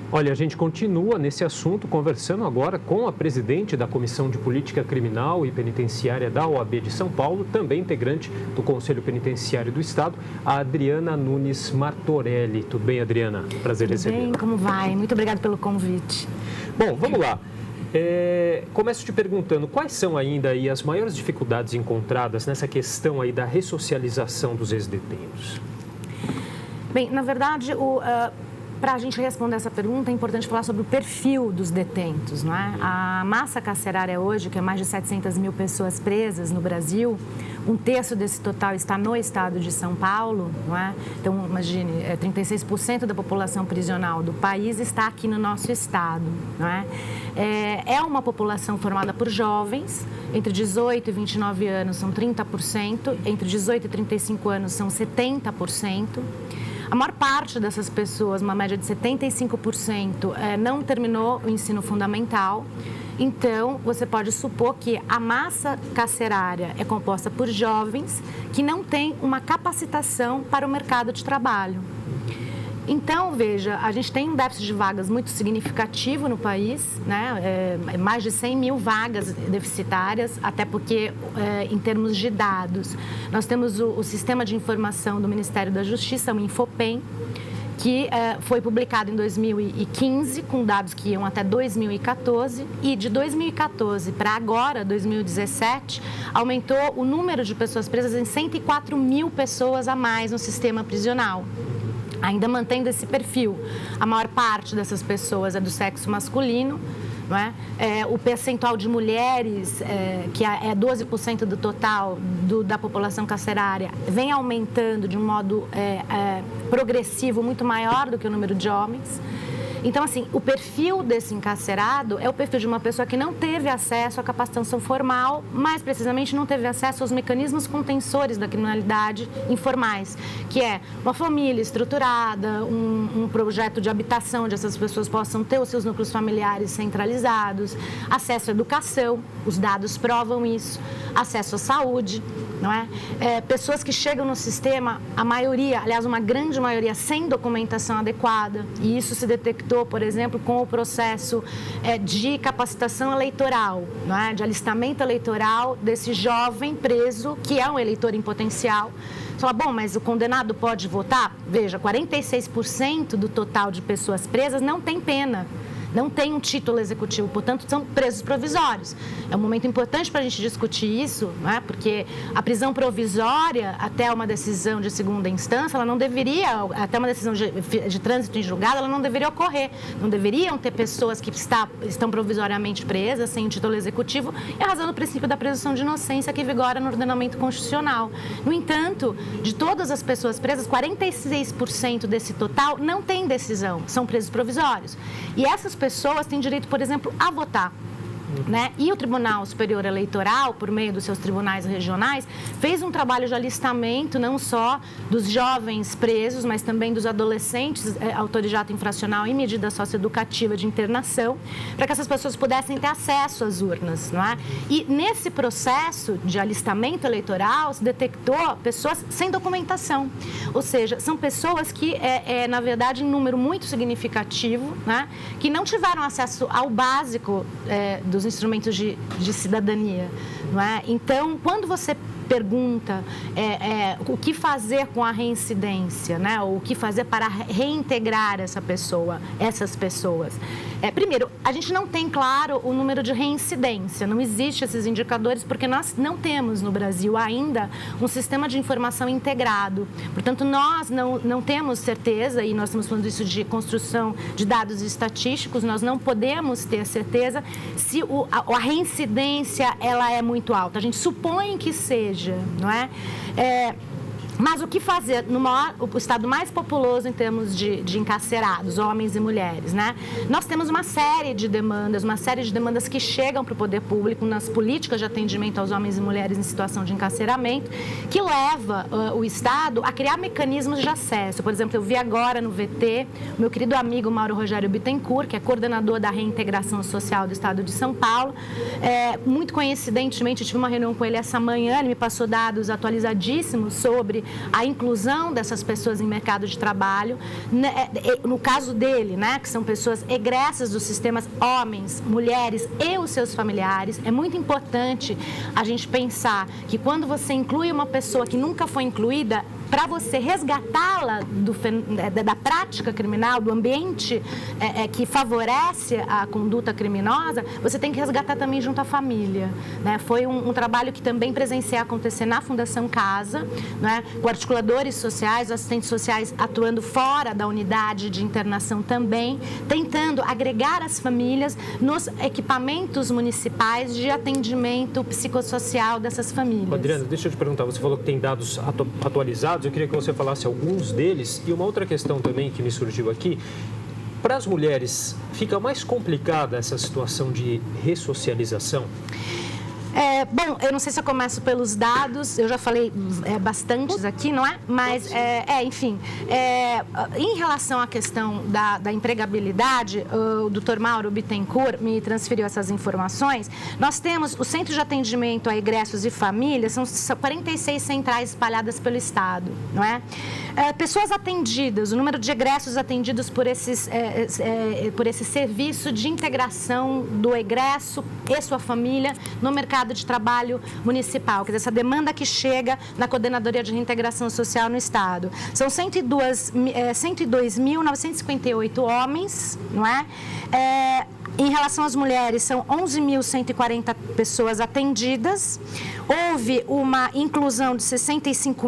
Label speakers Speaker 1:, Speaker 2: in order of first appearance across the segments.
Speaker 1: Olha, a gente continua nesse assunto conversando agora com a presidente da Comissão de Política Criminal e Penitenciária da OAB de São Paulo, também integrante do Conselho Penitenciário do Estado, a Adriana Nunes Martorelli. Tudo bem, Adriana? Prazer recebê-la.
Speaker 2: Tudo bem, como vai? Muito obrigada pelo convite.
Speaker 1: Bom, vamos lá. Começo te perguntando, quais são ainda aí as maiores dificuldades encontradas nessa questão aí da ressocialização dos ex-detentos?
Speaker 2: Bem, na verdade, para a gente responder essa pergunta, é importante falar sobre o perfil dos detentos, não é? A massa carcerária hoje, que é mais de 700 mil pessoas presas no Brasil, um terço desse total está no estado de São Paulo, não é? Então, imagine, 36% da população prisional do país está aqui no nosso estado, não é? É uma população formada por jovens, entre 18 e 29 anos são 30%, entre 18 e 35 anos são 70%. A maior parte dessas pessoas, uma média de 75%, não terminou o ensino fundamental. Então, você pode supor que a massa carcerária é composta por jovens que não têm uma capacitação para o mercado de trabalho. Então, veja, a gente tem um déficit de vagas muito significativo no país, né? Mais de 100 mil vagas deficitárias, até porque, em termos de dados, nós temos o Sistema de Informação do Ministério da Justiça, o Infopem, que foi publicado em 2015, com dados que iam até 2014, e de 2014 para agora, 2017, aumentou o número de pessoas presas em 104 mil pessoas a mais no sistema prisional. Ainda mantendo esse perfil, a maior parte dessas pessoas é do sexo masculino, não é? O percentual de mulheres, que é 12% do total da população carcerária, vem aumentando de um modo progressivo muito maior do que o número de homens. Então, assim, o perfil desse encarcerado é o perfil de uma pessoa que não teve acesso à capacitação formal, mais precisamente não teve acesso aos mecanismos contensores da criminalidade informais, que é uma família estruturada, um projeto de habitação onde essas pessoas possam ter os seus núcleos familiares centralizados, acesso à educação, os dados provam isso, acesso à saúde, não é? Pessoas que chegam no sistema, a maioria, aliás, uma grande maioria, sem documentação adequada, e isso se detectou, por exemplo, com o processo de capacitação eleitoral, não é? De alistamento eleitoral desse jovem preso, que é um eleitor em potencial. Você fala, bom, mas o condenado pode votar? Veja, 46% do total de pessoas presas não tem pena. Não tem um título executivo, portanto, são presos provisórios. É um momento importante para a gente discutir isso, não é? Porque a prisão provisória, até uma decisão de segunda instância, ela não deveria, até uma decisão de trânsito em julgado, ela não deveria ocorrer. Não deveriam ter pessoas que estão provisoriamente presas, sem um título executivo, em razão do princípio da presunção de inocência que vigora no ordenamento constitucional. No entanto, de todas as pessoas presas, 46% desse total não tem decisão, são presos provisórios. E essas pessoas têm direito, por exemplo, a votar. Né? E o Tribunal Superior Eleitoral, por meio dos seus tribunais regionais, fez um trabalho de alistamento não só dos jovens presos, mas também dos adolescentes autores de ato infracional em medida socioeducativa de internação, para que essas pessoas pudessem ter acesso às urnas. Não é? E nesse processo de alistamento eleitoral se detectou pessoas sem documentação, ou seja, são pessoas que, na verdade, em número muito significativo, né, que não tiveram acesso ao básico dos instrumentos de cidadania, não é? Então, quando você pergunta o que fazer com a reincidência, né? Ou o que fazer para reintegrar essas pessoas. Primeiro, a gente não tem claro o número de reincidência, não existem esses indicadores porque nós não temos no Brasil ainda um sistema de informação integrado. Portanto, nós não temos certeza, e nós estamos falando isso de construção de dados estatísticos, nós não podemos ter certeza se a reincidência ela é muito alta. A gente supõe que seja, não é? Mas o que fazer o estado mais populoso em termos de encarcerados, homens e mulheres, né? Nós temos uma série de demandas que chegam para o poder público nas políticas de atendimento aos homens e mulheres em situação de encarceramento, que leva o Estado a criar mecanismos de acesso. Por exemplo, eu vi agora no VT, o meu querido amigo Mauro Rogério Bittencourt, que é coordenador da reintegração social do Estado de São Paulo. Muito coincidentemente, eu tive uma reunião com ele essa manhã, ele me passou dados atualizadíssimos sobre a inclusão dessas pessoas em mercado de trabalho. No caso dele, né, que são pessoas egressas dos sistemas, homens, mulheres e os seus familiares, é muito importante a gente pensar que quando você inclui uma pessoa que nunca foi incluída, para você resgatá-la da prática criminal, do ambiente que favorece a conduta criminosa, você tem que resgatar também junto à família, né? Foi um trabalho que também presenciei acontecer na Fundação Casa, né? Com articuladores sociais, assistentes sociais atuando fora da unidade de internação também, tentando agregar as famílias nos equipamentos municipais de atendimento psicossocial dessas famílias.
Speaker 1: Adriana, deixa eu te perguntar, você falou que tem dados atualizados, eu queria que você falasse alguns deles. E uma outra questão também que me surgiu aqui, para as mulheres, fica mais complicada essa situação de ressocialização?
Speaker 2: Bom, eu não sei se eu começo pelos dados, eu já falei bastantes aqui, não é? Mas, enfim, em relação à questão da empregabilidade, o Dr. Mauro Bittencourt me transferiu essas informações. Nós temos o Centro de Atendimento a Egressos e Famílias, são 46 centrais espalhadas pelo Estado, não é? Pessoas atendidas, o número de egressos atendidos por esse serviço de integração do egresso e sua família no mercado de trabalho municipal, quer dizer, essa demanda que chega na Coordenadoria de Reintegração Social no Estado. São 102.958 homens, não é? Em relação às mulheres, são 11.140 pessoas atendidas. Houve uma inclusão de 65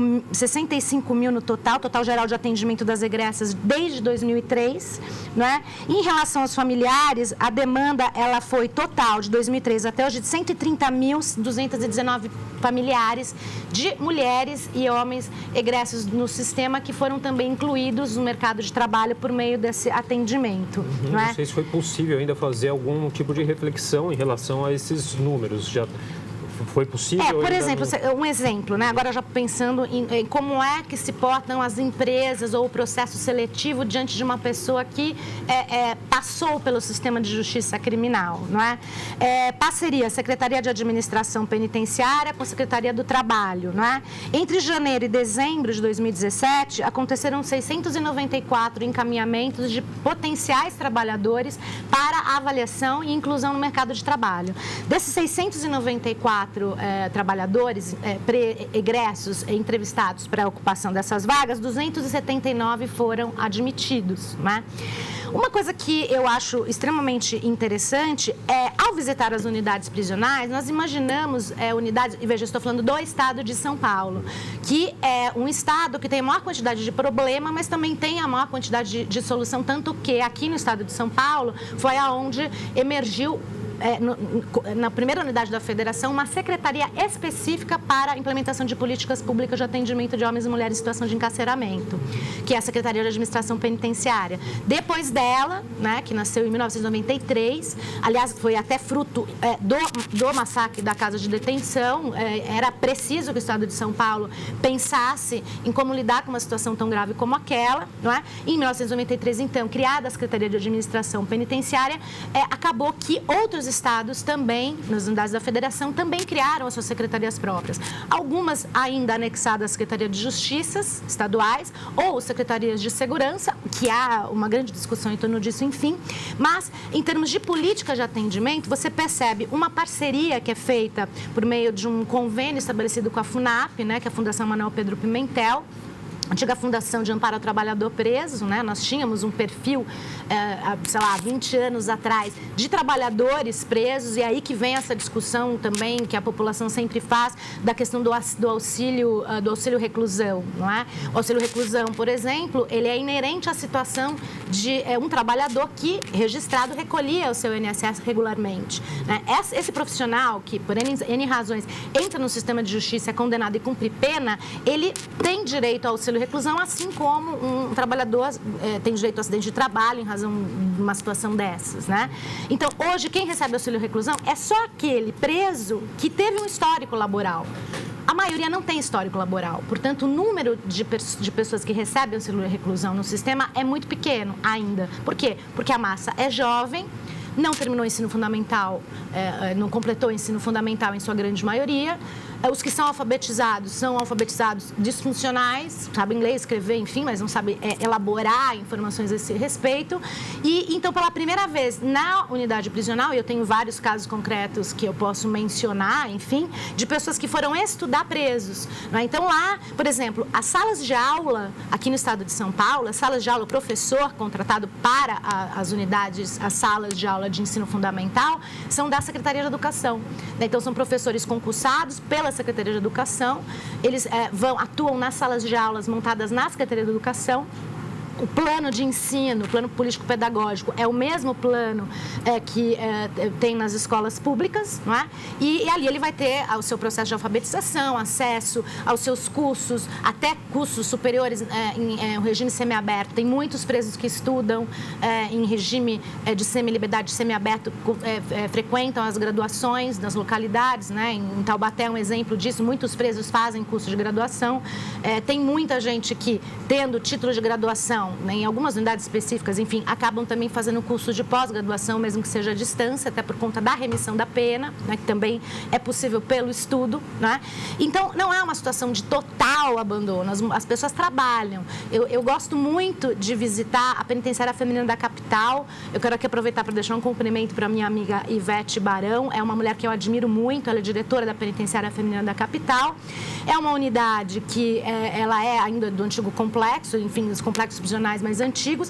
Speaker 2: mil no total geral de atendimento das egressas desde 2003. Não é? Em relação aos familiares, a demanda ela foi total de 2003 até hoje de 130.219 familiares de mulheres e homens egressos no sistema que foram também incluídos no mercado de trabalho por meio desse atendimento. Não é?
Speaker 1: Não sei se foi possível ainda fazer algum tipo de reflexão em relação a esses números. Já foi possível?
Speaker 2: Por exemplo, um exemplo, né? Agora já pensando em como é que se portam as empresas ou o processo seletivo diante de uma pessoa que passou pelo sistema de justiça criminal, não é? Parceria, Secretaria de Administração Penitenciária com a Secretaria do Trabalho, não é? Entre janeiro e dezembro de 2017, aconteceram 694 encaminhamentos de potenciais trabalhadores para avaliação e inclusão no mercado de trabalho. Desses 694 trabalhadores egressos entrevistados para a ocupação dessas vagas, 279 foram admitidos, né? Uma coisa que eu acho extremamente interessante ao visitar as unidades prisionais, nós imaginamos unidades, e veja, eu estou falando do estado de São Paulo, que é um estado que tem a maior quantidade de problema, mas também tem a maior quantidade de solução, tanto que aqui no estado de São Paulo foi aonde emergiu na primeira unidade da federação, uma secretaria específica para a implementação de políticas públicas de atendimento de homens e mulheres em situação de encarceramento, que é a Secretaria de Administração Penitenciária. Depois dela, né, que nasceu em 1993, aliás, foi até fruto do massacre da casa de detenção, era preciso que o Estado de São Paulo pensasse em como lidar com uma situação tão grave como aquela, não é? Em 1993, então, criada a Secretaria de Administração Penitenciária, acabou que outros estados também, nas unidades da federação, também criaram as suas secretarias próprias. Algumas ainda anexadas à Secretaria de Justiças estaduais ou secretarias de segurança, que há uma grande discussão em torno disso, enfim. Mas, em termos de política de atendimento, você percebe uma parceria que é feita por meio de um convênio estabelecido com a FUNAP, né, que é a Fundação Manuel Pedro Pimentel, antiga Fundação de Amparo ao Trabalhador Preso, né? Nós tínhamos um perfil, sei lá, 20 anos atrás, de trabalhadores presos, e aí que vem essa discussão também que a população sempre faz da questão do auxílio reclusão, não é? O auxílio reclusão, por exemplo, ele é inerente à situação de um trabalhador que, registrado, recolhia o seu INSS regularmente, né? Esse profissional que, por N razões, entra no sistema de justiça, é condenado e cumpre pena, ele tem direito ao auxílio reclusão, assim como um trabalhador tem direito ao acidente de trabalho em razão de uma situação dessas, né? Então, hoje, quem recebe auxílio reclusão é só aquele preso que teve um histórico laboral. A maioria não tem histórico laboral, portanto, o número de pessoas que recebem auxílio reclusão no sistema é muito pequeno ainda. Por quê? Porque a massa é jovem, não terminou o ensino fundamental, não completou o ensino fundamental em sua grande maioria, Os que são alfabetizados disfuncionais, sabem ler, escrever, enfim, mas não sabem elaborar informações a esse respeito. E então, pela primeira vez na unidade prisional, e eu tenho vários casos concretos que eu posso mencionar, enfim, de pessoas que foram estudar presos. Né? Então, lá, por exemplo, as salas de aula, aqui no estado de São Paulo, as salas de aula, o professor contratado para as unidades, as salas de aula de ensino fundamental, são da Secretaria de Educação. Né? Então, são professores concursados pela Secretaria de Educação, eles atuam nas salas de aulas montadas na Secretaria de Educação. O plano de ensino, o plano político-pedagógico, é o mesmo plano que tem nas escolas públicas, não é? E ali ele vai ter o seu processo de alfabetização, acesso aos seus cursos, até cursos superiores em regime semiaberto. Tem muitos presos que estudam em regime de semiliberdade semiaberto, frequentam as graduações nas localidades, né? Em Taubaté é um exemplo disso, muitos presos fazem curso de graduação. Tem muita gente que, tendo título de graduação, em algumas unidades específicas, enfim, acabam também fazendo curso de pós-graduação, mesmo que seja à distância, até por conta da remissão da pena, né, que também é possível pelo estudo. Né? Então, não é uma situação de total abandono, as pessoas trabalham. Eu gosto muito de visitar a penitenciária feminina da capital. Eu quero aqui aproveitar para deixar um cumprimento para a minha amiga Ivete Barão, é uma mulher que eu admiro muito, ela é diretora da penitenciária feminina da capital. É uma unidade que ela é ainda do antigo complexo, enfim, dos complexos prisionais mais antigos,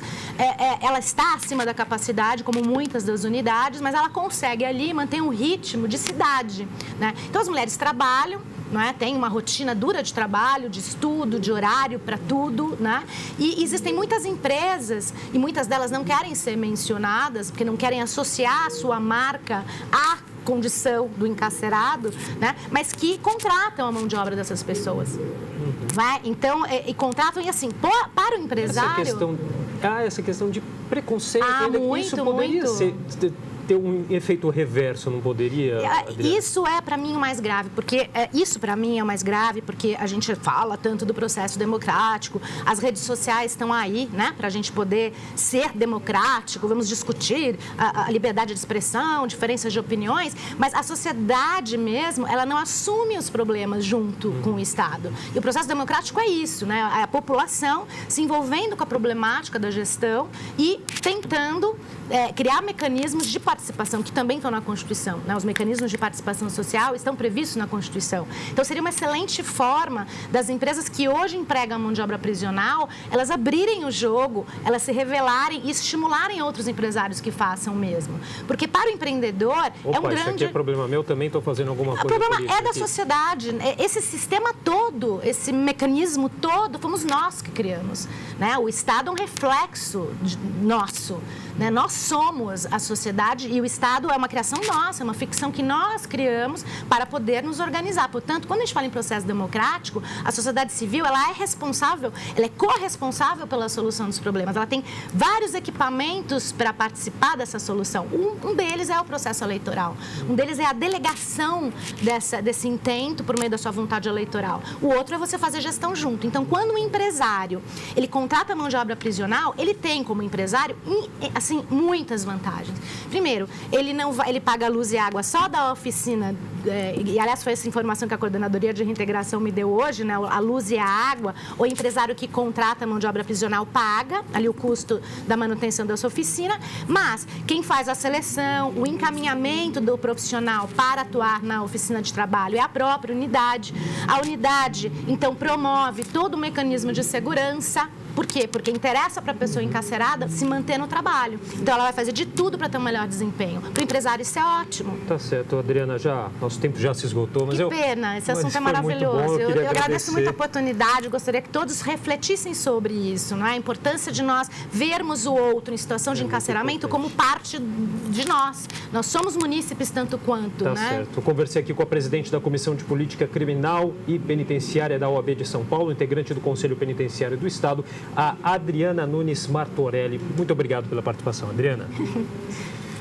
Speaker 2: ela está acima da capacidade, como muitas das unidades, mas ela consegue ali manter um ritmo de cidade. Né? Então, as mulheres trabalham, não é? Tem uma rotina dura de trabalho, de estudo, de horário para tudo, né? E existem muitas empresas, e muitas delas não querem ser mencionadas, porque não querem associar a sua marca à condição do encarcerado, né? Mas que contratam a mão de obra dessas pessoas. Vai? Então, e contratam, e assim, para o empresário...
Speaker 1: Essa questão de preconceito, isso poderia
Speaker 2: muito.
Speaker 1: ter um efeito reverso, não poderia, Adriana?
Speaker 2: Isso é, para mim, o mais grave, porque isso, para mim, é o mais grave, porque a gente fala tanto do processo democrático, as redes sociais estão aí, né, para a gente poder ser democrático, vamos discutir a liberdade de expressão, diferenças de opiniões, mas a sociedade mesmo, ela não assume os problemas junto com o Estado. E o processo democrático é isso, né, a população se envolvendo com a problemática da gestão e tentando criar mecanismos de participação, que também estão na Constituição. Né? Os mecanismos de participação social estão previstos na Constituição. Então, seria uma excelente forma das empresas que hoje empregam a mão de obra prisional, elas abrirem o jogo, elas se revelarem e estimularem outros empresários que façam o mesmo. Porque para o empreendedor é um grande...
Speaker 1: isso aqui é problema meu, também estou fazendo alguma coisa.
Speaker 2: O problema é da sociedade. Esse sistema todo, esse mecanismo todo, fomos nós que criamos. Né? O Estado é um reflexo nosso. Né? Nós somos a sociedade e o Estado é uma criação nossa, é uma ficção que nós criamos para poder nos organizar. Portanto, quando a gente fala em processo democrático, a sociedade civil ela é responsável, ela é corresponsável pela solução dos problemas. Ela tem vários equipamentos para participar dessa solução. Um deles é o processo eleitoral. Um deles é a delegação desse intento por meio da sua vontade eleitoral. O outro é você fazer gestão junto. Então, quando um empresário ele contrata a mão de obra prisional, ele tem como empresário assim, muitas vantagens. Primeiro, ele paga luz e água só da oficina, e aliás foi essa informação que a Coordenadoria de Reintegração me deu hoje, né? A luz e a água, o empresário que contrata a mão de obra prisional paga ali o custo da manutenção da sua oficina, mas quem faz a seleção, o encaminhamento do profissional para atuar na oficina de trabalho é a própria unidade. A unidade, então, promove todo o mecanismo de segurança. Por quê? Porque interessa para a pessoa encarcerada se manter no trabalho. Então, ela vai fazer de tudo para ter um melhor desempenho. Para o empresário, isso é ótimo.
Speaker 1: Tá certo, Adriana, nosso tempo já se esgotou. Mas
Speaker 2: que pena, esse assunto é maravilhoso. Eu agradeço muito a oportunidade, gostaria que todos refletissem sobre isso, não é? A importância de nós vermos o outro em situação de encarceramento como parte de nós. Nós somos munícipes tanto quanto,
Speaker 1: tá,
Speaker 2: né?
Speaker 1: Certo. Eu conversei aqui com a presidente da Comissão de Política Criminal e Penitenciária da OAB de São Paulo, integrante do Conselho Penitenciário do Estado, a Adriana Nunes Martorelli. Muito obrigado pela participação, Adriana.